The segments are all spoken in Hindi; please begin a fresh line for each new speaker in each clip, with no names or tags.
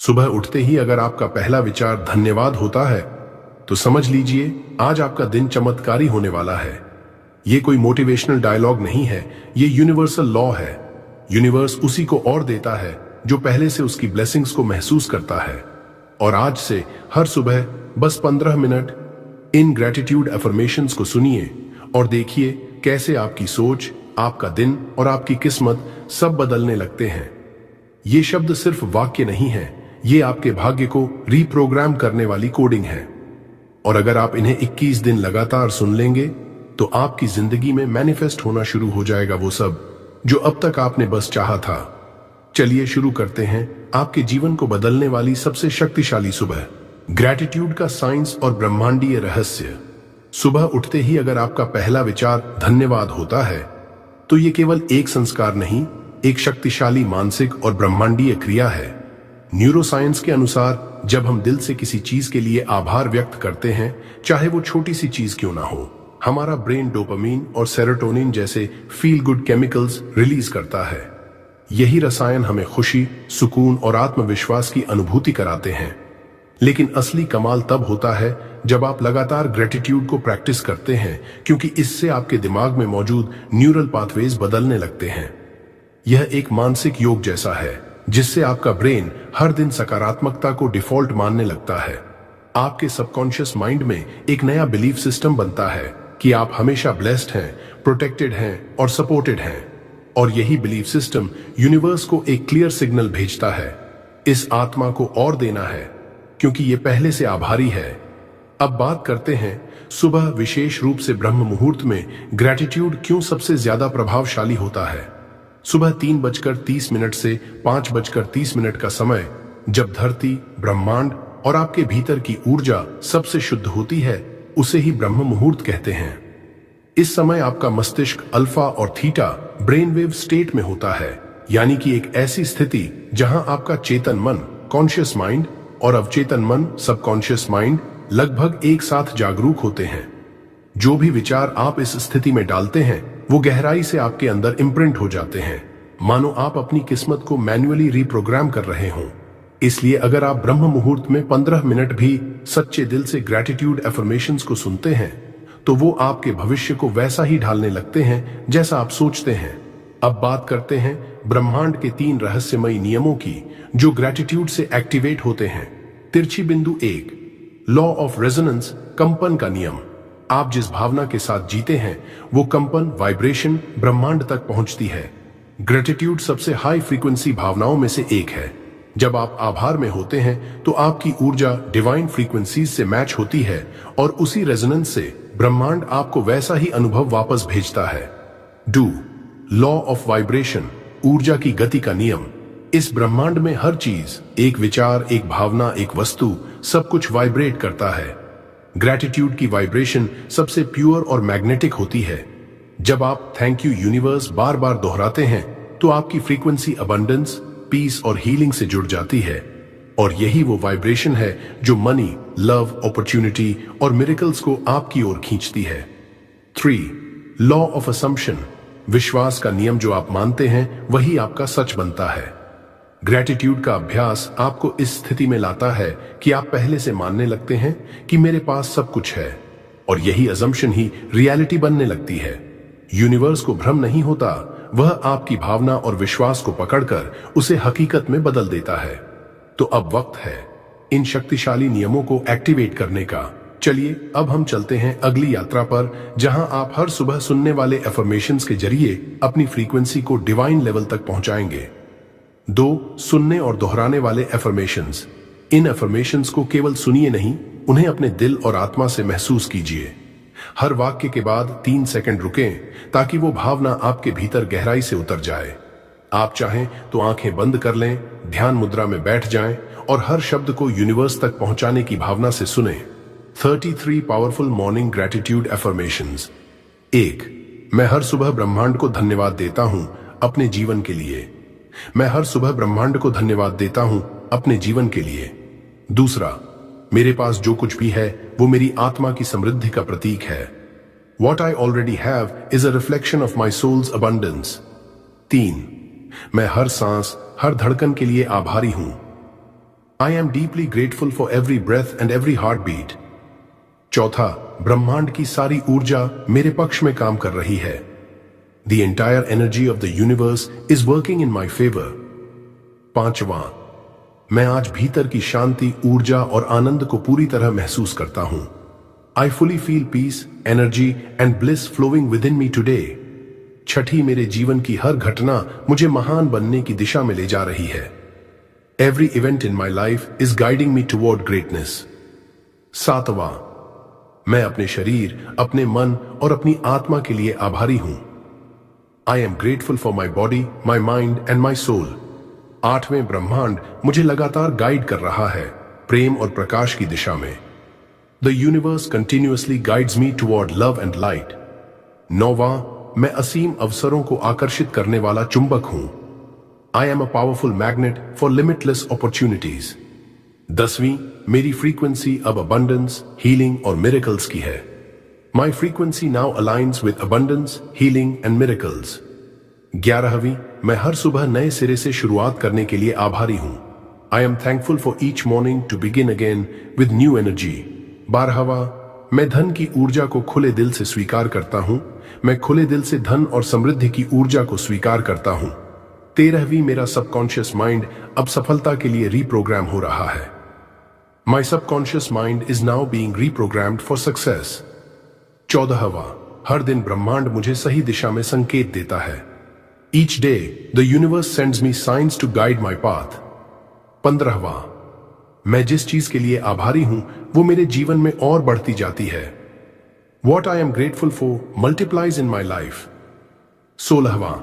सुबह उठते ही अगर आपका पहला विचार धन्यवाद होता है तो समझ लीजिए आज आपका दिन चमत्कारी होने वाला है। ये कोई मोटिवेशनल डायलॉग नहीं है, ये यूनिवर्सल लॉ है। यूनिवर्स उसी को और देता है जो पहले से उसकी ब्लेसिंग्स को महसूस करता है। और आज से हर सुबह बस 15 मिनट इन ग्रेटिट्यूड अफर्मेशंस को सुनिए और देखिए कैसे आपकी सोच, आपका दिन और आपकी किस्मत सब बदलने लगते हैं। ये शब्द सिर्फ वाक्य नहीं है, ये आपके भाग्य को रीप्रोग्राम करने वाली कोडिंग है। और अगर आप इन्हें 21 दिन लगातार सुन लेंगे तो आपकी जिंदगी में मैनिफेस्ट होना शुरू हो जाएगा वो सब जो अब तक आपने बस चाहा था। चलिए शुरू करते हैं आपके जीवन को बदलने वाली सबसे शक्तिशाली सुबह, ग्रैटिट्यूड का साइंस और ब्रह्मांडीय रहस्य। सुबह उठते ही अगर आपका पहला विचार धन्यवाद होता है तो ये केवल एक संस्कार नहीं, एक शक्तिशाली मानसिक और ब्रह्मांडीय क्रिया है। न्यूरोसाइंस के अनुसार जब हम दिल से किसी चीज के लिए आभार व्यक्त करते हैं, चाहे वो छोटी सी चीज क्यों ना हो, हमारा ब्रेन डोपामीन और सेरोटोनिन जैसे फील गुड केमिकल्स रिलीज करता है। यही रसायन हमें खुशी, सुकून और आत्मविश्वास की अनुभूति कराते हैं। लेकिन असली कमाल तब होता है जब आप लगातार ग्रेटिट्यूड को प्रैक्टिस करते हैं, क्योंकि इससे आपके दिमाग में मौजूद न्यूरल पाथवेज बदलने लगते हैं। यह एक मानसिक योग जैसा है जिससे आपका ब्रेन हर दिन सकारात्मकता को डिफॉल्ट मानने लगता है। आपके सबकॉन्शियस माइंड में एक नया बिलीफ सिस्टम बनता है कि आप हमेशा ब्लेस्ड हैं, प्रोटेक्टेड हैं और सपोर्टेड हैं। और यही बिलीफ सिस्टम यूनिवर्स को एक क्लियर सिग्नल भेजता है, इस आत्मा को और देना है क्योंकि ये पहले से आभारी है। अब बात करते हैं सुबह, विशेष रूप से ब्रह्म मुहूर्त में ग्रैटिट्यूड क्यों सबसे ज्यादा प्रभावशाली होता है। सुबह 3:30 से 5:30 का समय, जब धरती, ब्रह्मांड और आपके भीतर की ऊर्जा सबसे शुद्ध होती है, उसे ही ब्रह्म मुहूर्त कहते हैं। इस समय आपका मस्तिष्क अल्फा और थीटा ब्रेन वेव स्टेट में होता है, यानी कि एक ऐसी स्थिति जहां आपका चेतन मन, कॉन्शियस माइंड और अवचेतन मन, सबकॉन्शियस माइंड लगभग एक साथ जागरूक होते हैं। जो भी विचार आप इस स्थिति में डालते हैं वो गहराई से आपके अंदर इम्प्रिंट हो जाते हैं, मानो आप अपनी किस्मत को मैन्युअली रीप्रोग्राम कर रहे हों। इसलिए अगर आप ब्रह्म मुहूर्त में 15 मिनट भी सच्चे दिल से ग्रैटिट्यूड अफर्मेशंस को सुनते हैं तो वो आपके भविष्य को वैसा ही ढालने लगते हैं जैसा आप सोचते हैं। अब बात करते हैं ब्रह्मांड के 3 रहस्यमयी नियमों की जो ग्रैटिट्यूड से एक्टिवेट होते हैं। तिरछी बिंदु 1, लॉ ऑफ रेजोनेंस, कंपन का नियम। आप जिस भावना के साथ जीते हैं वो कंपन, वाइब्रेशन ब्रह्मांड तक पहुंचती है। ग्रेटिट्यूड सबसे हाई फ्रीक्वेंसी भावनाओं में से एक है। जब आप आभार में होते हैं तो आपकी ऊर्जा डिवाइन फ्रीक्वेंसीज से मैच होती है और उसी रेजोनेंस से ब्रह्मांड आपको वैसा ही अनुभव वापस भेजता है। डू, लॉ ऑफ वाइब्रेशन, ऊर्जा की गति का नियम। इस ब्रह्मांड में हर चीज, एक विचार, एक भावना, एक वस्तु, सब कुछ वाइब्रेट करता है। ग्रैटिट्यूड की वाइब्रेशन सबसे प्योर और मैग्नेटिक होती है। जब आप थैंक यू यूनिवर्स बार बार दोहराते हैं तो आपकी फ्रीक्वेंसी अबंडेंस, पीस और हीलिंग से जुड़ जाती है। और यही वो वाइब्रेशन है जो मनी, लव, अपॉर्चुनिटी और मिरेकल्स को आपकी ओर खींचती है। 3, लॉ ऑफ असम्पशन, विश्वास का नियम। जो आप मानते हैं वही आपका सच बनता है। ग्रैटिट्यूड का अभ्यास आपको इस स्थिति में लाता है कि आप पहले से मानने लगते हैं कि मेरे पास सब कुछ है, और यही अजम्पशन ही रियलिटी बनने लगती है। यूनिवर्स को भ्रम नहीं होता, वह आपकी भावना और विश्वास को पकड़कर उसे हकीकत में बदल देता है। तो अब वक्त है इन शक्तिशाली नियमों को एक्टिवेट करने का। चलिए अब हम चलते हैं अगली यात्रा पर, जहां आप हर सुबह सुनने वाले एफर्मेशंस के जरिए अपनी फ्रीक्वेंसी को डिवाइन लेवल तक पहुंचाएंगे। 2, सुनने और दोहराने वाले एफर्मेशंस। इन एफर्मेशंस को केवल सुनिए नहीं, उन्हें अपने दिल और आत्मा से महसूस कीजिए। हर वाक्य के बाद 3 सेकंड रुकें ताकि वो भावना आपके भीतर गहराई से उतर जाए। आप चाहें तो आंखें बंद कर लें, ध्यान मुद्रा में बैठ जाएं और हर शब्द को यूनिवर्स तक पहुंचाने की भावना से सुने। 33 पावरफुल मॉर्निंग ग्रैटिट्यूड एफर्मेशंस। 1, मैं हर सुबह ब्रह्मांड को धन्यवाद देता हूं अपने जीवन के लिए। मैं हर सुबह ब्रह्मांड को धन्यवाद देता हूं अपने जीवन के लिए। 2, मेरे पास जो कुछ भी है वो मेरी आत्मा की समृद्धि का प्रतीक है। What I already have is a reflection of my soul's abundance. 3, मैं हर सांस, हर धड़कन के लिए आभारी हूं। I am deeply grateful for every breath and every heart beat. चौथा, ब्रह्मांड की सारी ऊर्जा मेरे पक्ष में काम कर रही है। The entire energy of the universe is working in my favour. पांचवा, मैं आज भीतर की शांति, ऊर्जा और आनंद को पूरी तरह महसूस करता हूं। I fully feel peace, energy and bliss flowing within me today. छठी, मेरे जीवन की हर घटना मुझे महान बनने की दिशा में ले जा रही है। Every event in my life is guiding me toward greatness. सातवां, मैं अपने शरीर, अपने मन और अपनी आत्मा के लिए आभारी हूं। I am grateful for my body, my mind and my soul. आठवें, ब्रह्मांड मुझे लगातार गाइड कर रहा है प्रेम और प्रकाश की दिशा में। The universe continuously guides me toward love and light. नौवां, मैं असीम अवसरों को आकर्षित करने वाला चुंबक हूं। I am a powerful magnet for limitless opportunities. 10वीं, मेरी फ्रीक्वेंसी अब अबंडेंस, हीलिंग और मिरेकल्स की है। My frequency now aligns with abundance, healing and miracles. 11वीं, मैं हर सुबह नए सिरे से शुरुआत करने के लिए आभारी हूं। I am thankful for each morning to begin again with new energy. 12वां, मैं धन की ऊर्जा को खुले दिल से स्वीकार करता हूं। मैं खुले दिल से धन और समृद्धि की ऊर्जा को स्वीकार करता हूं। 13वीं, मेरा सबकॉन्शियस माइंड अब सफलता के लिए रीप्रोग्राम हो रहा है। My subconscious mind is now being reprogrammed for success. 14वां, हर दिन ब्रह्मांड मुझे सही दिशा में संकेत देता है। Each day the universe sends me signs to guide my path. 15वां, मैं जिस चीज के लिए आभारी हूं वो मेरे जीवन में और बढ़ती जाती है। What I am grateful for multiplies in my life. 16वां,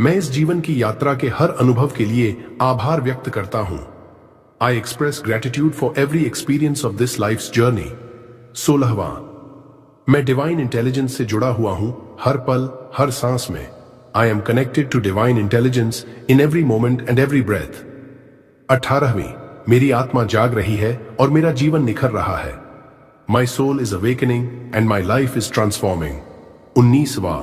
मैं इस जीवन की यात्रा के हर अनुभव के लिए आभार व्यक्त करता हूं। I express gratitude for every experience of this life's journey. 16वां, मैं डिवाइन इंटेलिजेंस से जुड़ा हुआ हूं हर पल, हर सांस में। I am connected to divine intelligence in every moment and every breath. 18वीं, मेरी आत्मा जाग रही है और मेरा जीवन निखर रहा है। My soul is awakening and my life is transforming. 19वां,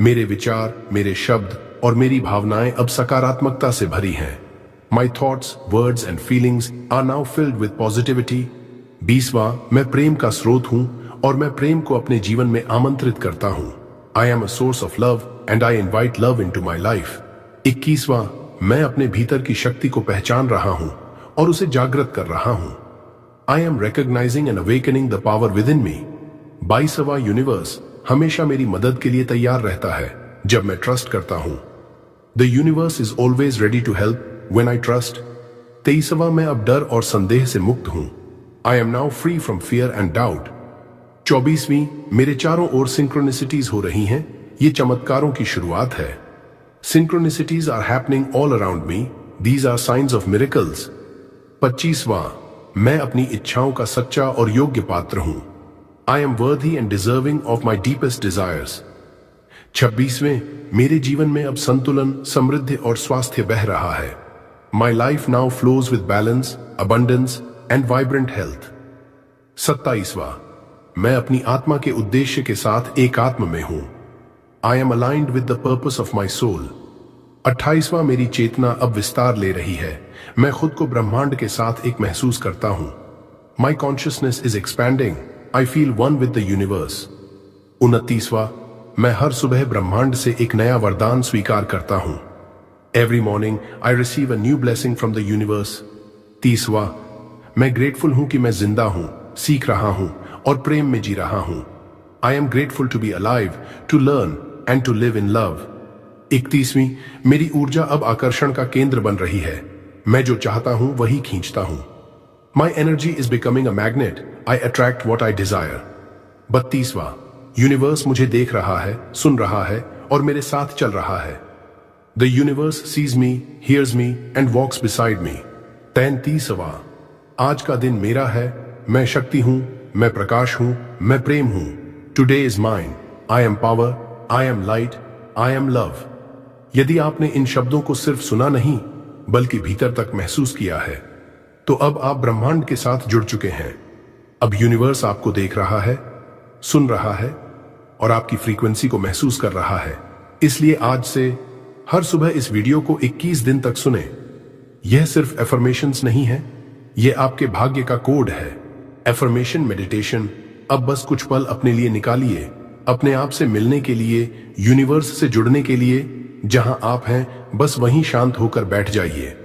मेरे विचार, मेरे शब्द और मेरी भावनाएं अब सकारात्मकता से भरी हैं। My thoughts, words and feelings are now filled with positivity. 20वां, मैं प्रेम का स्रोत हूं और मैं प्रेम को अपने जीवन में आमंत्रित करता हूं। I am a source of love and I invite love in to my life. 21वां, मैं अपने भीतर की शक्ति को पहचान रहा हूं और उसे जागृत कर रहा हूं। I am recognising and awakening the power within me. 22वां, यूनिवर्स हमेशा मेरी मदद के लिए तैयार रहता है जब मैं ट्रस्ट करता हूं। The universe is always ready to help when I trust. 23वां, मैं अब डर और संदेह से मुक्त हूं। I am now free from fear and doubt. 24वीं, मेरे चारों ओर सिंक्रोनिसिटीज हो रही हैं। ये चमत्कारों की शुरुआत है। Synchronicities are happening all around me. These are science of miracles. 25वां, मैं अपनी इच्छाओं का सच्चा और योग्य पात्र हूं। I am worthy and deserving of my deepest desires. 26वें, मेरे जीवन में अब संतुलन, समृद्धि और स्वास्थ्य बह रहा है। My life now flows with balance, abundance and vibrant health. 27वां, मैं अपनी आत्मा के उद्देश्य के साथ एकात्म में हूं। I am aligned with the purpose of my soul. 28वां, मेरी चेतना अब विस्तार ले रही है। मैं खुद को ब्रह्मांड के साथ एक महसूस करता हूं। My consciousness is expanding. I feel one with the universe. 29वां, मैं हर सुबह ब्रह्मांड से एक नया वरदान स्वीकार करता हूं। Every morning I receive a new blessing from the universe. 30वां, मैं ग्रेटफुल हूं कि मैं जिंदा हूं, सीख रहा हूं और प्रेम में जी रहा हूं। I am grateful to be alive, to learn and to live in love. 31वीं, मेरी ऊर्जा अब आकर्षण का केंद्र बन रही है। मैं जो चाहता हूं वही खींचता हूं। My energy is becoming a magnet. I attract what I desire. 32वां, यूनिवर्स मुझे देख रहा है, सुन रहा है और मेरे साथ चल रहा है। The universe sees me, hears me and walks beside me. 33वां, आज का दिन मेरा है। मैं शक्ति हूं, मैं प्रकाश हूं, मैं प्रेम हूं। Today is mine. I am power, I am light, I am love. यदि आपने इन शब्दों को सिर्फ सुना नहीं बल्कि भीतर तक महसूस किया है तो अब आप ब्रह्मांड के साथ जुड़ चुके हैं। अब यूनिवर्स आपको देख रहा है, सुन रहा है और आपकी फ्रीक्वेंसी को महसूस कर रहा है। इसलिए आज से हर सुबह इस वीडियो को 21 दिन तक सुने। यह सिर्फ एफर्मेशंस नहीं है, ये आपके भाग्य का कोड है। Affirmation meditation. अब बस कुछ पल अपने लिए निकालिए, अपने आप से मिलने के लिए, यूनिवर्स से जुड़ने के लिए। जहां आप हैं बस वहीं शांत होकर बैठ जाइए।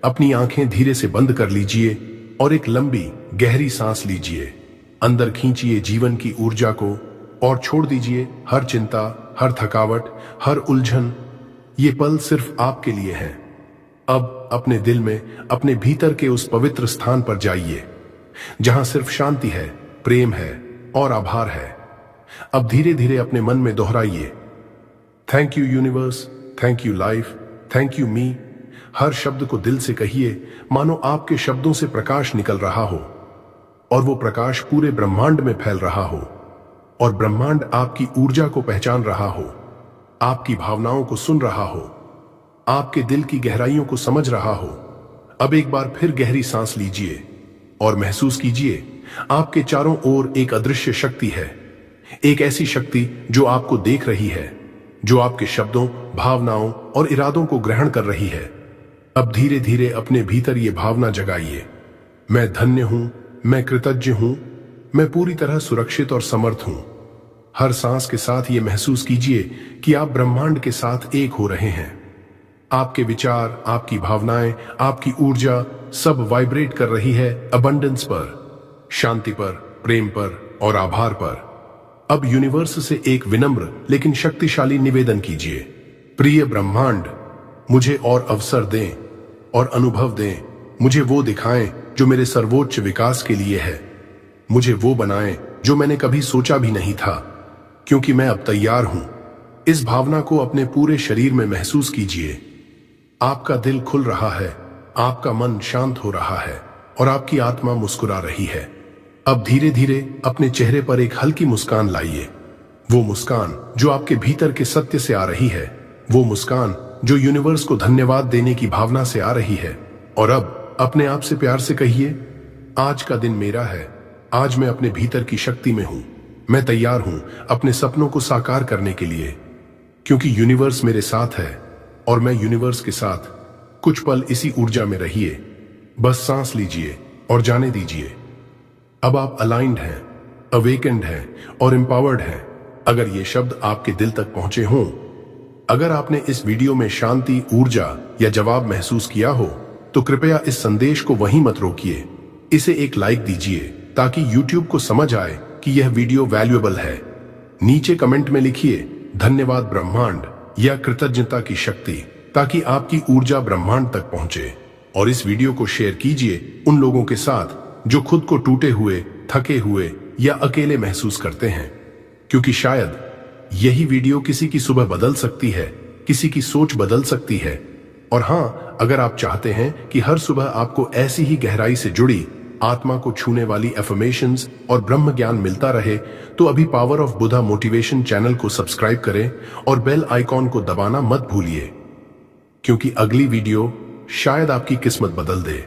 अपनी आंखें धीरे से बंद कर लीजिए और एक लंबी गहरी सांस लीजिए। अंदर खींचिए जीवन की ऊर्जा को और छोड़ दीजिए हर चिंता, हर थकावट, हर उलझन। ये पल सिर्फ आपके लिए हैं। अब अपने दिल में, अपने भीतर के उस पवित्र स्थान पर जाइए जहां सिर्फ शांति है, प्रेम है और आभार है। अब धीरे धीरे अपने मन में दोहराइए, thank you universe, thank you life, thank you me. हर शब्द को दिल से कहिए, मानो आपके शब्दों से प्रकाश निकल रहा हो और वो प्रकाश पूरे ब्रह्मांड में फैल रहा हो और ब्रह्मांड आपकी ऊर्जा को पहचान रहा हो, आपकी भावनाओं को सुन रहा हो, आपके दिल की गहराइयों को समझ रहा हो। अब एक बार फिर गहरी सांस लीजिए और महसूस कीजिए आपके चारों ओर एक अदृश्य शक्ति है। एक ऐसी शक्ति जो आपको देख रही है, जो आपके शब्दों, भावनाओं और इरादों को ग्रहण कर रही है। अब धीरे धीरे अपने भीतर ये भावना जगाइए, मैं धन्य हूं, मैं कृतज्ञ हूं, मैं पूरी तरह सुरक्षित और समर्थ हूं। हर सांस के साथ ये महसूस कीजिए कि आप ब्रह्मांड के साथ एक हो रहे हैं। आपके विचार, आपकी भावनाएं, आपकी ऊर्जा सब वाइब्रेट कर रही है अबंडेंस पर, शांति पर, प्रेम पर और आभार पर। अब यूनिवर्स से एक विनम्र लेकिन शक्तिशाली निवेदन कीजिए, प्रिय ब्रह्मांड, मुझे और अवसर दें और अनुभव दें। मुझे वो दिखाएं जो मेरे सर्वोच्च विकास के लिए है। मुझे वो बनाएं जो मैंने कभी सोचा भी नहीं था, क्योंकि मैं अब तैयार हूं। इस भावना को अपने पूरे शरीर में महसूस कीजिए। आपका दिल खुल रहा है, आपका मन शांत हो रहा है और आपकी आत्मा मुस्कुरा रही है। अब धीरे धीरे अपने चेहरे पर एक हल्की मुस्कान लाइए। वो मुस्कान जो आपके भीतर के सत्य से आ रही है, वो मुस्कान जो यूनिवर्स को धन्यवाद देने की भावना से आ रही है। और अब अपने आप से प्यार से कहिए, आज का दिन मेरा है, आज मैं अपने भीतर की शक्ति में हूं। मैं तैयार हूं अपने सपनों को साकार करने के लिए, क्योंकि यूनिवर्स मेरे साथ है और मैं यूनिवर्स के साथ। कुछ पल इसी ऊर्जा में रहिए, बस सांस लीजिए और जाने दीजिए। अब आप अलाइंड हैं, अवेकेंड हैं और एम्पावर्ड हैं। अगर ये शब्द आपके दिल तक पहुंचे हों, अगर आपने इस वीडियो में शांति, ऊर्जा या जवाब महसूस किया हो, तो कृपया इस संदेश को वहीं मत रोकिए। इसे एक लाइक दीजिए ताकि YouTube को समझ आए कि यह वीडियो वैल्यूएबल है। नीचे कमेंट में लिखिए धन्यवाद ब्रह्मांड या कृतज्ञता की शक्ति, ताकि आपकी ऊर्जा ब्रह्मांड तक पहुंचे। और इस वीडियो को शेयर कीजिए उन लोगों के साथ जो खुद को टूटे हुए, थके हुए या अकेले महसूस करते हैं, क्योंकि शायद यही वीडियो किसी की सुबह बदल सकती है, किसी की सोच बदल सकती है। और हां, अगर आप चाहते हैं कि हर सुबह आपको ऐसी ही गहराई से जुड़ी, आत्मा को छूने वाली एफर्मेशंस और ब्रह्म ज्ञान मिलता रहे, तो अभी power of Buddha motivation channel को सब्सक्राइब करें और बेल आइकॉन को दबाना मत भूलिए, क्योंकि अगली वीडियो शायद आपकी किस्मत बदल दे।